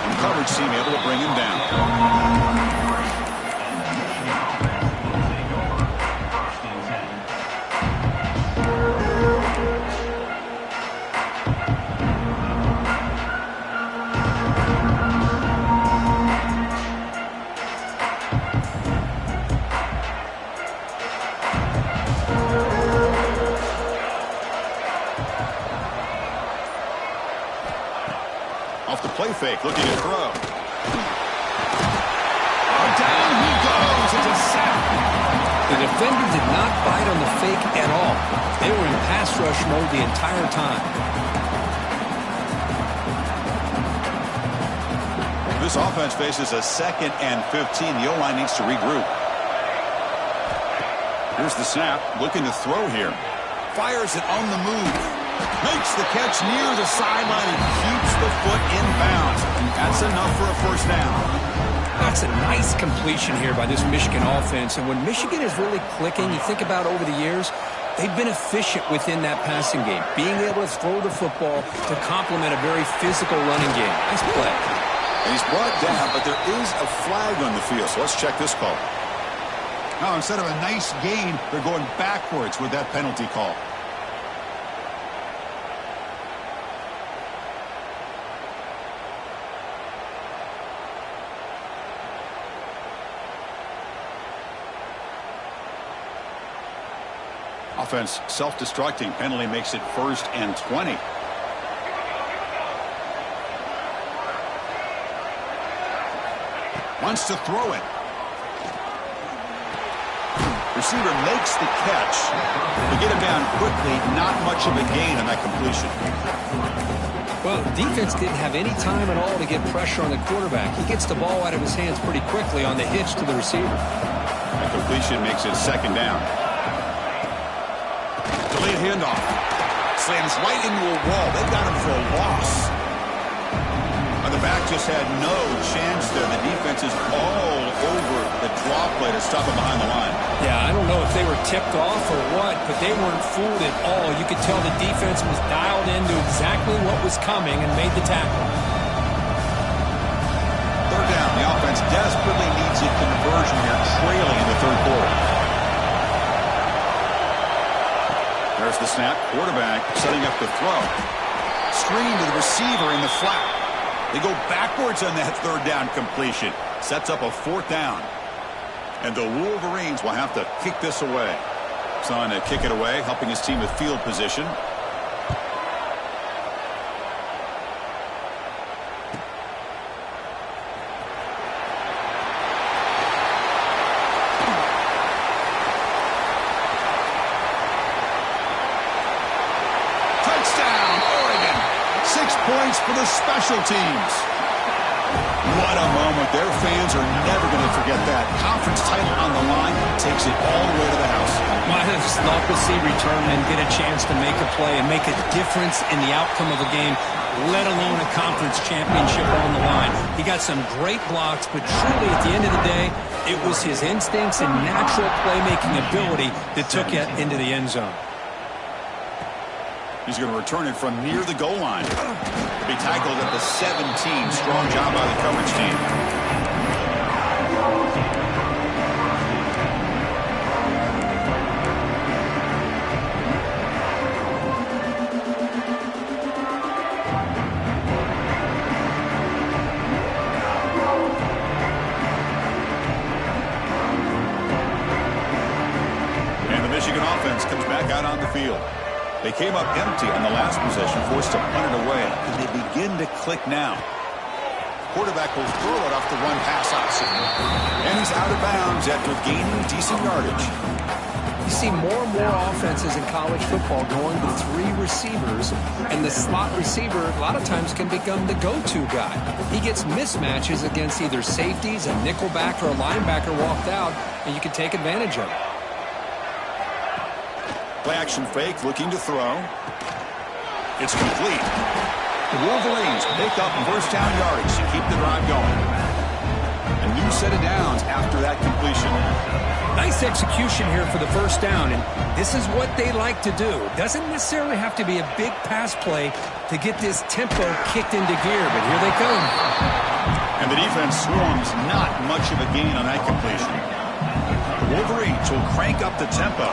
And coverage team able to bring him down. Off the play fake, looking to throw. Oh, down he goes. It's a sack. The defender did not bite on the fake at all. They were in pass rush mode the entire time. This offense faces a 2nd and 15. The O-line needs to regroup. Here's the snap. Looking to throw here. Fires it on the move. Makes the catch near the sideline and keeps the foot in bounds. That's enough for a first down. That's a nice completion here by this Michigan offense. And when Michigan is really clicking, you think about over the years, they've been efficient within that passing game, being able to throw the football to complement a very physical running game. Nice play. And he's brought down, but there is a flag on the field. So let's check this call. Now, instead of a nice gain, they're going backwards with that penalty call. Offense self-destructing. Penalty makes it 1st and 20. Wants to throw it. Receiver makes the catch. To get him down quickly, not much of a gain on that completion. Well, the defense didn't have any time at all to get pressure on the quarterback. He gets the ball out of his hands pretty quickly on the hitch to the receiver. The completion makes it 2nd down. Delayed handoff. Slams right into a wall. They got him for a loss. The back just had no chance there. The defense is all over the draw play to stop him behind the line. Yeah, I don't know if they were tipped off or what, but they weren't fooled at all. You could tell the defense was dialed into exactly what was coming and made the tackle. 3rd down. The offense desperately needs a conversion here, trailing in the 3rd quarter. There's the snap. Quarterback setting up the throw. Screen to the receiver in the flat. They go backwards on that 3rd down completion. Sets up a 4th down. And the Wolverines will have to kick this away. So on to kick it away, helping his team with field position. Touchdown, Oregon. 6 points for the special teams. What a moment. Their fans are never going to forget that. Conference title on the line takes it all the way to the house. Well, I just love to see return and get a chance to make a play and make a difference in the outcome of a game, let alone a conference championship on the line. He got some great blocks, but truly at the end of the day, it was his instincts and natural playmaking ability that took it into the end zone. He's going to return it from near the goal line. He'll be tackled at the 17. Strong job by the coverage team. And the Michigan offense comes back out on the field. They came up empty on the last possession, forced to punt it away, and they begin to click now. Quarterback will throw it off the run pass option. And he's out of bounds after gaining decent yardage. You see more and more offenses in college football going with 3 receivers, and the slot receiver a lot of times can become the go-to guy. He gets mismatches against either safeties, a nickelback, or a linebacker walked out, and you can take advantage of it. Play action fake, looking to throw. It's complete. The Wolverines pick up first down yardage to keep the drive going. A new set of downs after that completion. Nice execution here for the first down, and this is what they like to do. Doesn't necessarily have to be a big pass play to get this tempo kicked into gear, but here they come. And the defense swarms, not much of a gain on that completion. The Wolverines will crank up the tempo.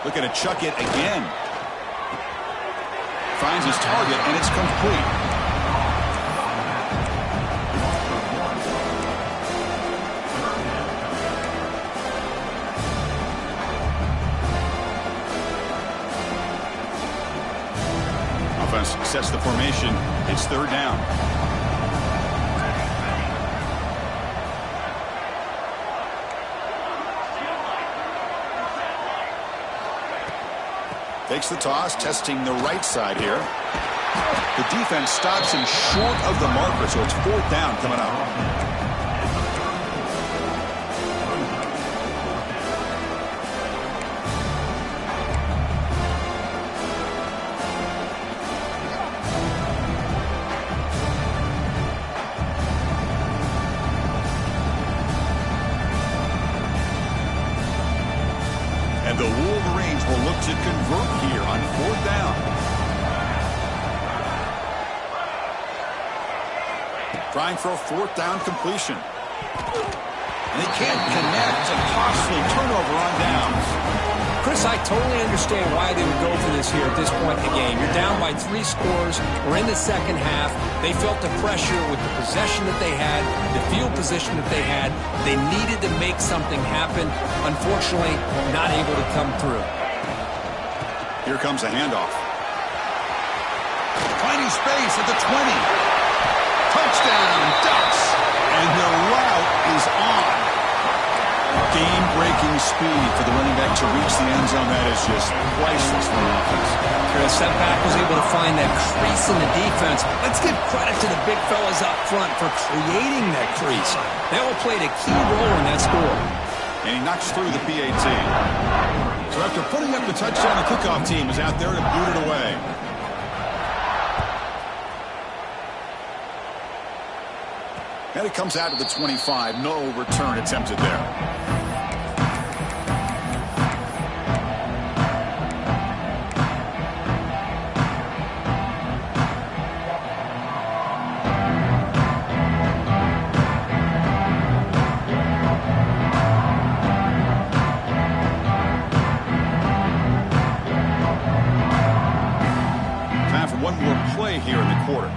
Looking to chuck it again. Finds his target, and it's complete. Offense sets the formation. It's third down. Takes the toss, testing the right side here. The defense stops him short of the marker, so it's fourth down coming up. And the Wolverines will look to convert here on fourth down. Trying for a fourth down completion. And they can't connect. A costly turnover on downs. Chris, I totally understand why they would go for this here at this point in the game. You're down by 3 scores. We're in the second half. They felt the pressure with the possession that they had, the field position that they had. They needed to make something happen. Unfortunately, not able to come through. Here comes a handoff. Finding space at the 20. Touchdown, Ducks. And the route is on. Game-breaking speed for the running back to reach the end zone. That is just priceless for the offense. Chris, that back was able to find that crease in the defense. Let's give credit to the big fellas up front for creating that crease. They all played a key role in that score. And he knocks through the PAT. So after putting up the touchdown, the kickoff team is out there to boot it away. And it comes out to the 25. No return attempted there. Time for one more play here in the quarter.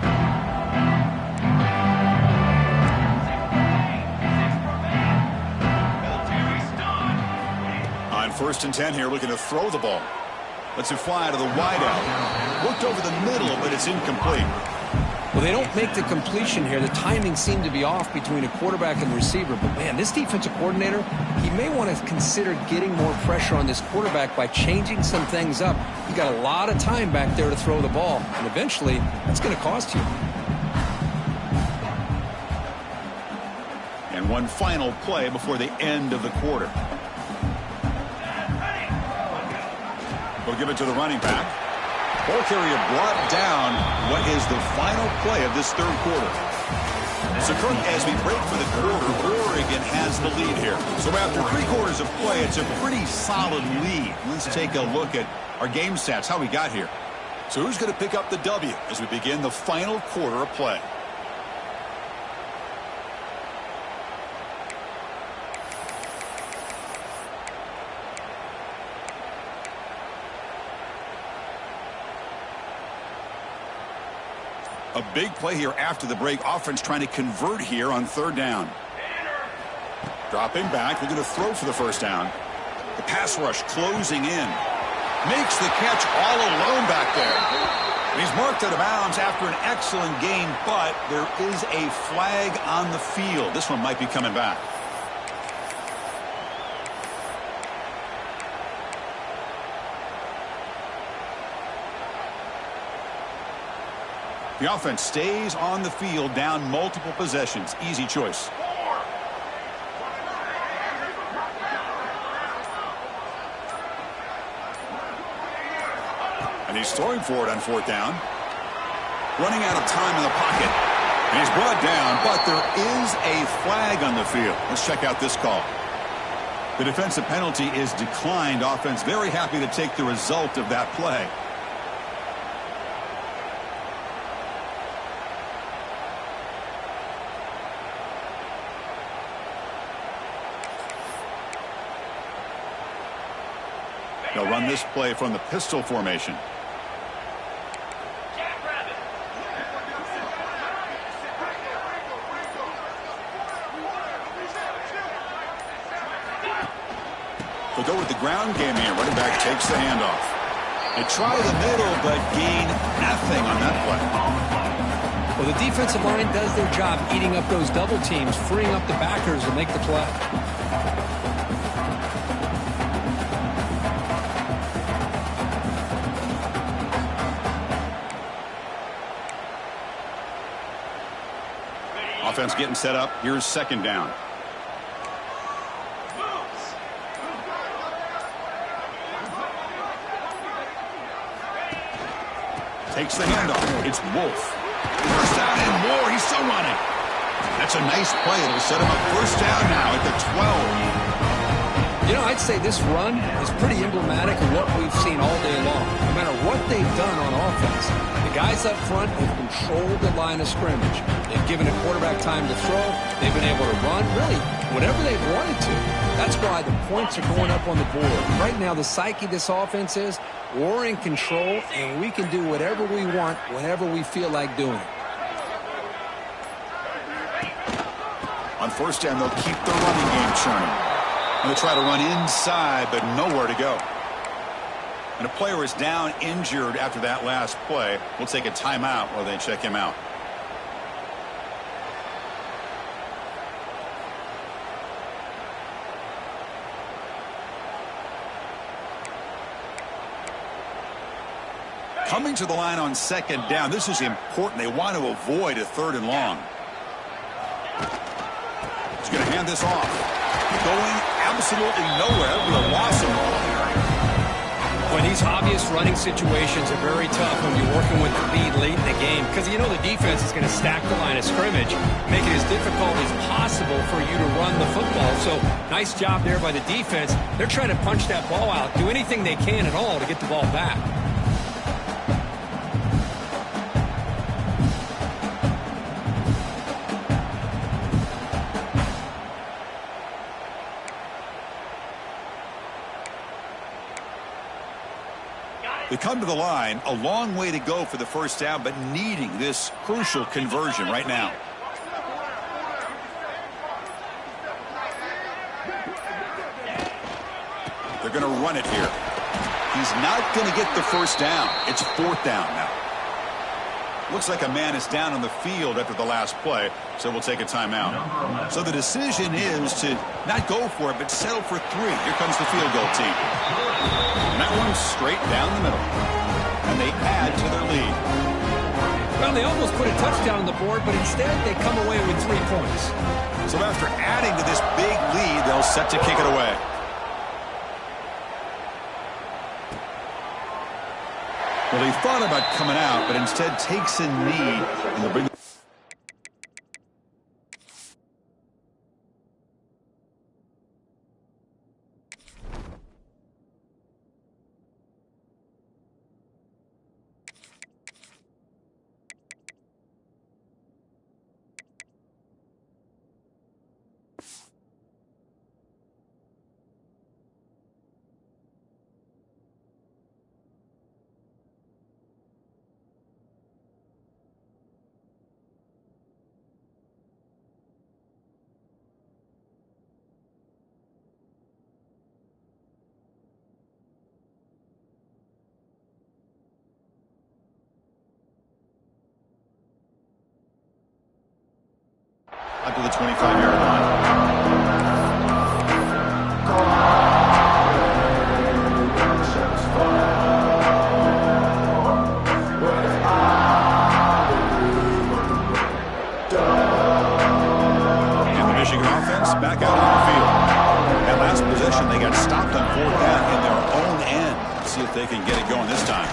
First and 10 here, looking to throw the ball. Lets it fly to the wideout. Looked over the middle, but it's incomplete. Well, they don't make the completion here. The timing seemed to be off between a quarterback and the receiver. But, man, this defensive coordinator, he may want to consider getting more pressure on this quarterback by changing some things up. You got a lot of time back there to throw the ball, and eventually that's going to cost you. And one final play before the end of the quarter. We'll give it to the running back. Ball carrier brought down. What is the final play of this third quarter? So, Kirk, as we break for the quarter, Oregon has the lead here. So after 3 quarters of play, it's a pretty solid lead. Let's take a look at our game stats, how we got here. So who's going to pick up the W as we begin the final quarter of play? A big play here after the break. Offense trying to convert here on third down. Dropping back. They're going to throw for the first down. The pass rush closing in. Makes the catch all alone back there. And he's marked out of bounds after an excellent game, but there is a flag on the field. This one might be coming back. The offense stays on the field, down multiple possessions. Easy choice. he's throwing for it on 4th down. Running out of time in the pocket. And he's brought down, but there is a flag on the field. Let's check out this call. The defensive penalty is declined. Offense very happy to take the result of that play. They'll run this play from the pistol formation. They'll go with the ground game here. Running back takes the handoff. They try the middle, but gain nothing on that play. Well, the defensive line does their job eating up those double teams, freeing up the backers to make the play. Offense getting set up. Here's 2nd down. Takes the handoff. It's Wolf. 1st down and more. He's still running. That's a nice play. It'll set him up 1st down now at the 12. You know, I'd say this run is pretty emblematic of what we've seen all day long. No matter what they've done on offense, the guys up front have controlled the line of scrimmage. They've given a quarterback time to throw. They've been able to run, really, whatever they've wanted to. That's why the points are going up on the board. Right now, the psyche of this offense is we're in control, and we can do whatever we want whenever we feel like doing it. On 1st down, they'll keep the running game churning. And they'll try to run inside, but nowhere to go. And a player is down injured after that last play. We'll take a timeout while they check him out. Coming to the line on 2nd down. This is important. They want to avoid a 3rd and long. He's going to hand this off. Going absolutely nowhere with a loss of ball here. When these obvious running situations are very tough when you're working with the lead late in the game, because you know the defense is going to stack the line of scrimmage, make it as difficult as possible for you to run the football. So nice job there by the defense. They're trying to punch that ball out, do anything they can at all to get the ball back. They come to the line, a long way to go for the 1st down, but needing this crucial conversion right now. They're going to run it here. He's not going to get the 1st down. It's 4th down now. Looks like a man is down on the field after the last play, so we'll take a timeout. So the decision is to not go for it, but settle for 3. Here comes the field goal team. And that one's straight down the middle. And they add to their lead. Well, they almost put a touchdown on the board, but instead they come away with 3 points. So after adding to this big lead, they'll set to kick it away. Well, he thought about coming out, but instead takes a knee, and they'll bring up to the 25-yard line. And the Michigan offense back out on the field. That last possession, they got stopped on 4th down in their own end. Let's see if they can get it going this time.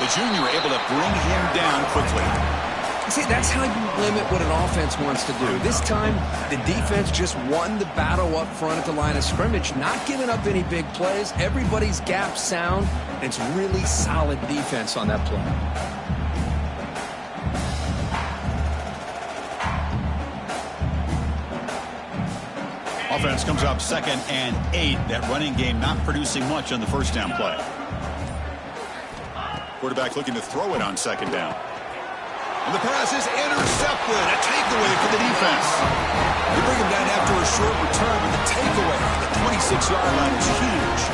The junior able to bring him down quickly. See, that's how you limit what an offense wants to do. This time, the defense just won the battle up front at the line of scrimmage, not giving up any big plays. Everybody's gap sound. It's really solid defense on that play. Offense comes up 2nd and 8. That running game not producing much on the first down play. Quarterback looking to throw it on 2nd down. And the pass is intercepted. A takeaway for the defense. They bring him down after a short return, but the takeaway at the 26-yard line is huge.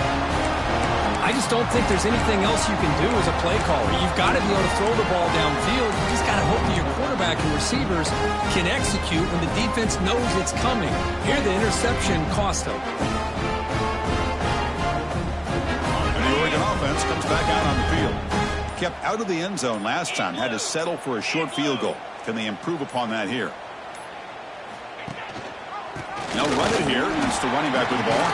I just don't think there's anything else you can do as a play caller. You've got to be able to throw the ball downfield. You just got to hope that your quarterback and receivers can execute when the defense knows it's coming. Here, the interception cost them. And the Oregon offense comes back out on the field. Kept out of the end zone last time. Had to settle for a short field goal. Can they improve upon that here? Now run it here. It's the running back with the ball.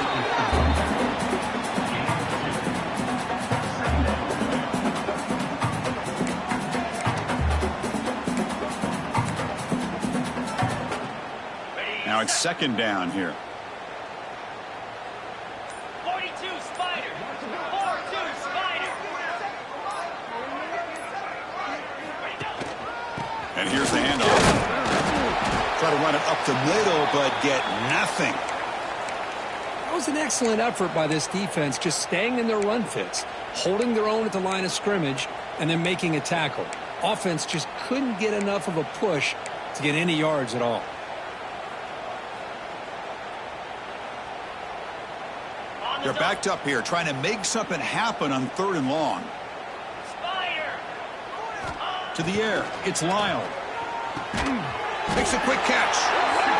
Now it's 2nd down here. 42 Spider. 4-2 Spider. And here's the handoff. Try to run it up the middle, but get nothing. That was an excellent effort by this defense, just staying in their run fits, holding their own at the line of scrimmage, and then making a tackle. Offense just couldn't get enough of a push to get any yards at all. They're backed up here, trying to make something happen on 3rd and long. To the air, it's Lyle. Makes a quick catch.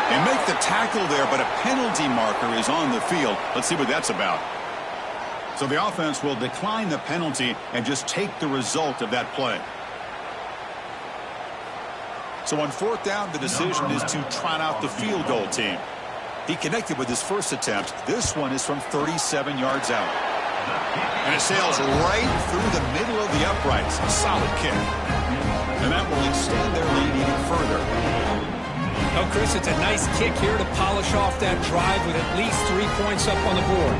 They make the tackle there, but a penalty marker is on the field. Let's see what that's about. So the offense will decline the penalty and just take the result of that play. So on 4th down, the decision is to trot out the field goal team. He connected with his first attempt. This one is from 37 yards out. And it sails right through the middle of the uprights. A solid kick. And that will extend their lead even further. Oh, Chris, it's a nice kick here to polish off that drive with at least 3 points up on the board.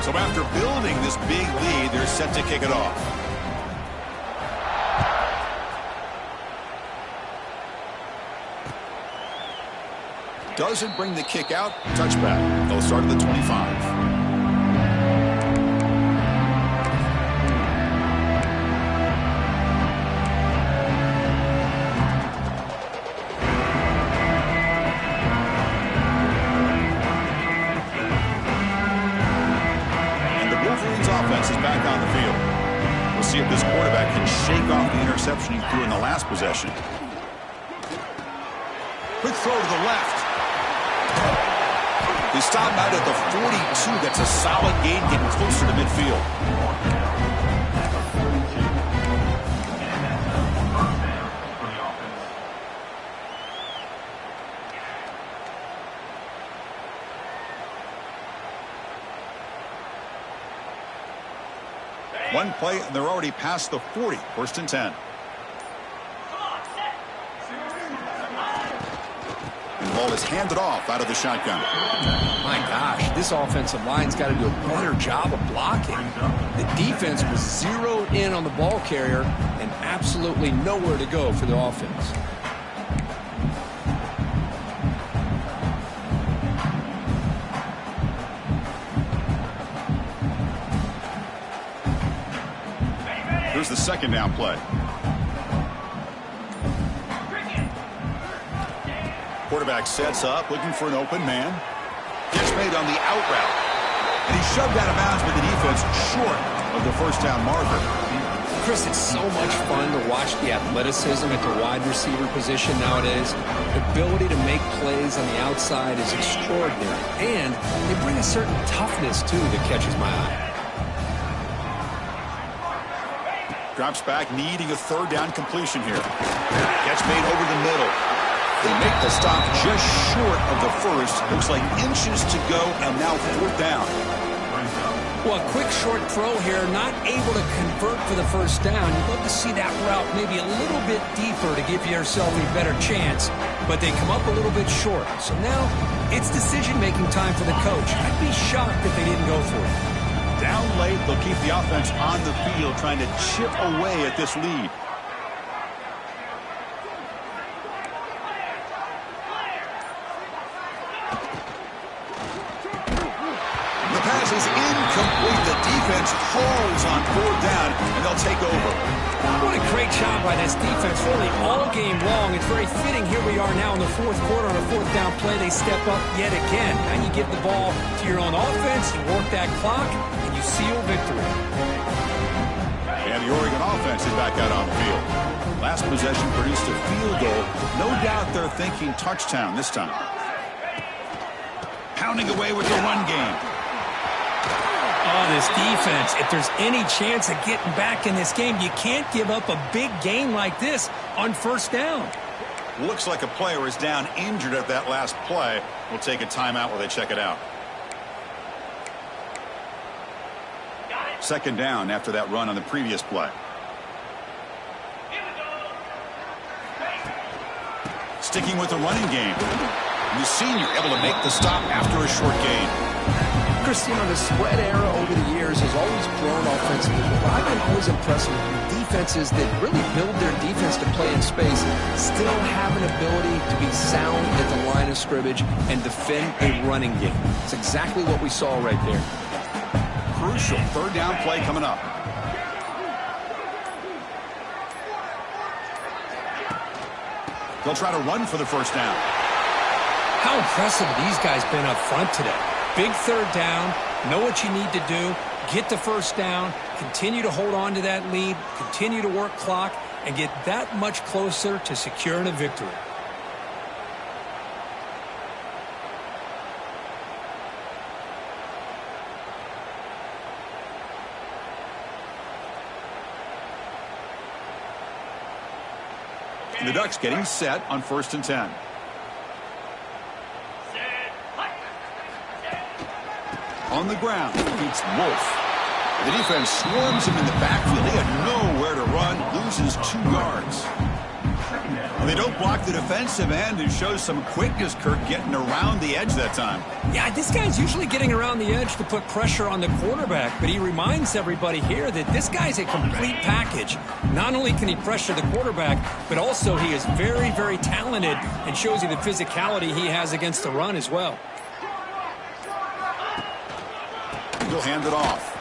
So after building this big lead, they're set to kick it off. Doesn't bring the kick out. Touchback. They'll start at the 25. Offense is back on the field. We'll see if this quarterback can shake off the interception he threw in the last possession. Quick throw to the left. He stopped out at the 42. That's a solid gain, getting closer to midfield. One play, and they're already past the 40. 1st and 10. And the ball is handed off out of the shotgun. My gosh, this offensive line's got to do a better job of blocking. The defense was zeroed in on the ball carrier and absolutely nowhere to go for the offense. Here's the 2nd down play. Quarterback sets up, looking for an open man. Catch made on the out route. And he's shoved out of bounds with the defense short of the 1st down marker. Chris, it's so much fun to watch the athleticism at the wide receiver position nowadays. The ability to make plays on the outside is extraordinary. And they bring a certain toughness, too, that catches my eye. Drops back, needing a 3rd down completion here. Catch made over the middle. They make the stop just short of the 1st. Looks like inches to go, and now 4th down. Well, a quick short throw here, not able to convert for the first down. You'd love to see that route maybe a little bit deeper to give yourself a better chance, but they come up a little bit short. So now it's decision-making time for the coach. I'd be shocked if they didn't go for it. Down late, they'll keep the offense on the field trying to chip away at this lead. The pass is incomplete. The defense holds on 4th down, and they'll take over. What a great job by this defense, really all game long. It's very fitting. Here we are now in the 4th quarter on a 4th down play. They step up yet again. Now you give the ball to your own offense, you work that clock, and you seal victory. And the Oregon offense is back out on the field. Last possession produced a field goal. No doubt they're thinking touchdown this time. Pounding away with the run game. Oh, this defense, if there's any chance of getting back in this game, you can't give up a big gain like this on 1st down. Looks like a player is down injured at that last play. We'll take a timeout while they check it out. 2nd down after that run on the previous play. Sticking with the running game. The senior able to make the stop after a short gain. Christine, the spread era over the years has always grown offensively, but I've been always impressed with defenses that really build their defense to play in space, still have an ability to be sound at the line of scrimmage and defend a running game. It's exactly what we saw right there. Crucial 3rd down play coming up. They'll try to run for the 1st down. How impressive have these guys been up front today? Big 3rd down, know what you need to do, get the 1st down, continue to hold on to that lead, continue to work clock, and get that much closer to securing a victory. The Ducks getting set on 1st and 10. On the ground, it's Wolf. The defense swarms him in the backfield. He had nowhere to run, loses 2 yards. They don't block the defensive end and shows some quickness, Kirk, getting around the edge that time. Yeah, this guy's usually getting around the edge to put pressure on the quarterback, but he reminds everybody here that this guy's a complete package. Not only can he pressure the quarterback, but also he is very, very talented and shows you the physicality he has against the run as well. He'll hand it off.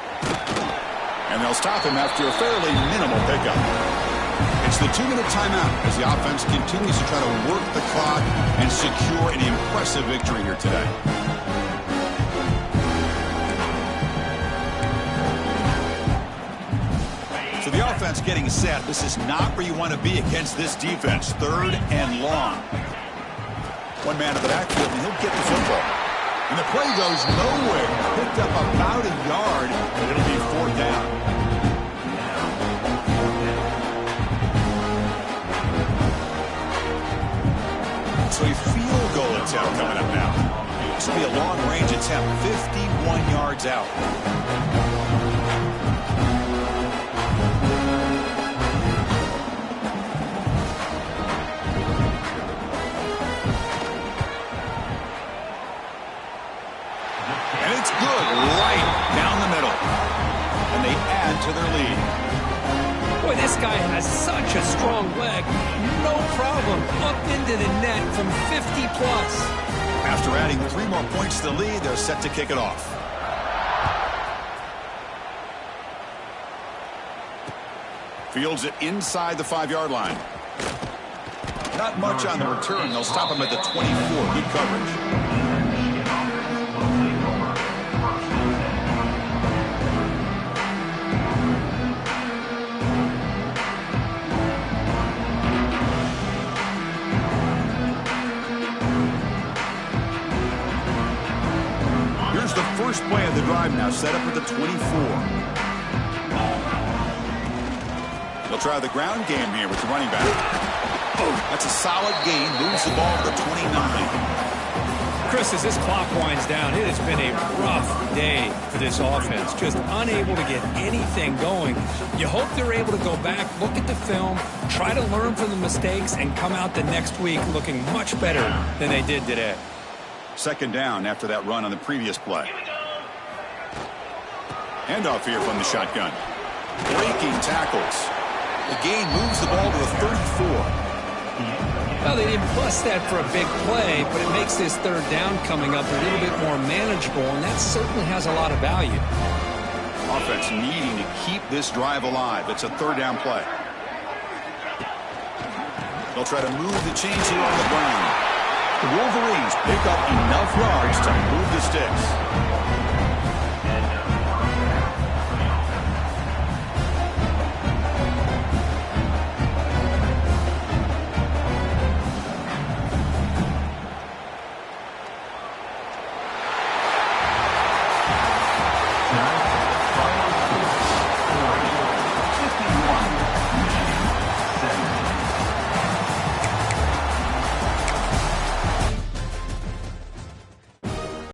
And they'll stop him after a fairly minimal pickup. It's the 2-minute timeout as the offense continues to try to work the clock and secure an impressive victory here today. So the offense getting set. This is not where you want to be against this defense. 3rd and long. One man in the backfield, and he'll get the football. And the play goes nowhere. Picked up about a yard, but it'll be 4th down. So a field goal attempt coming up now. This will be a long-range attempt, 51 yards out. And it's good, right down the middle. And they add to their lead. Boy, this guy has such a strong leg. No problem. Up into the net from 50 plus. After adding 3 more points to the lead, they're set to kick it off. Fields it inside the 5-yard line. Not much on the return. They'll stop him at the 24. Good coverage. First play of the drive now, set up at the 24. They'll try the ground game here with the running back. Oh, that's a solid gain. Moves the ball to the 29. Chris, as this clock winds down, it has been a rough day for this offense. Just unable to get anything going. You hope they're able to go back, look at the film, try to learn from the mistakes, and come out the next week looking much better than they did today. Second down after that run on the previous play. Handoff here from the shotgun. Breaking tackles. The gain moves the ball to the 34. Well, they didn't bust that for a big play, but it makes this third down coming up a little bit more manageable, and that certainly has a lot of value. Offense needing to keep this drive alive. It's a third down play. They'll try to move the chains here on the ground. The Wolverines pick up enough yards to move the sticks.